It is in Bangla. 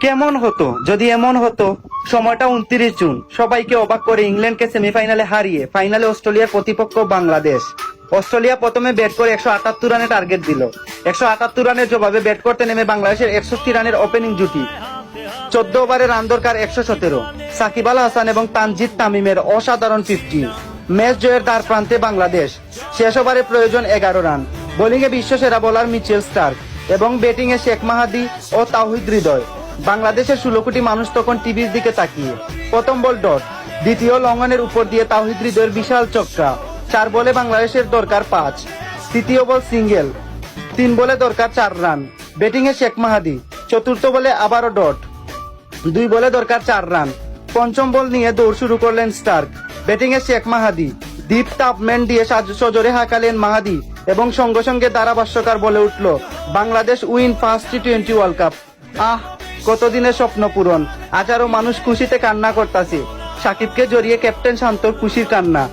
কেমন হতো যদি এমন হতো। সময়টা 29 জুন, সবাইকে অবাক করে ইংল্যান্ডকে সেমিফাইনালে হারিয়ে ফাইনালে অস্ট্রেলিয়ার প্রতিপক্ষ বাংলাদেশ। অস্ট্রেলিয়া প্রথমে ব্যাট করে 178 রানের টার্গেট দিল। 178 রানের জবাবে ব্যাট করতে নেমে বাংলাদেশের 61 রানের ওপেনিং জুটি। 14 ওভারে রান দরকার 117। সাকিব আল হাসান এবং তানজিদ তামিমের অসাধারণ 50। ম্যাচ জয়ের দ্বার প্রান্তে বাংলাদেশ। শেষ ওভারে প্রয়োজন 11 রান। বোলিংয়ে বিশ্বসেরা বোলার মিচেল স্টার্ক এবং ব্যাটিংয়ে শেখ মাহাদি ও তাওহিদ হৃদয়। বাংলাদেশের 16 কোটি মানুষ তখন টিভির দিকে তাকিয়ে। প্রথম বল ডট, দ্বিতীয় লঙ্ঘনের উপর দিয়ে তাওহিদ হৃদয়ের বিশাল চক্কা। 4 বলে বাংলাদেশের দরকার 5। তৃতীয় বল সিঙ্গেল, 3 বলে দরকার 4 রান। ব্যাটিংয়ে শেখ মাহাদি। চতুর্থ বলে আবারও ডট, 2 বলে দরকার 4 রান। পঞ্চম বল নিয়ে দৌড় শুরু করলেন স্টার্ক। ব্যাটিংয়ে শেখ মাহাদি। ডিপ টাপম্যান দিয়ে সজোরে হাঁকালেন মাহাদি এবং সঙ্গে সঙ্গে ধারাভাষ্যকার বলে উঠল, বাংলাদেশ উইন ফার্স্ট টি20 ওয়ার্ল্ড কাপ। আহ, কতদিনের স্বপ্ন পূরণ। হাজারো মানুষ খুশিতে কান্না করতাছে। সাকিবকে জড়িয়ে ক্যাপ্টেন শান্তর খুশির কান্না।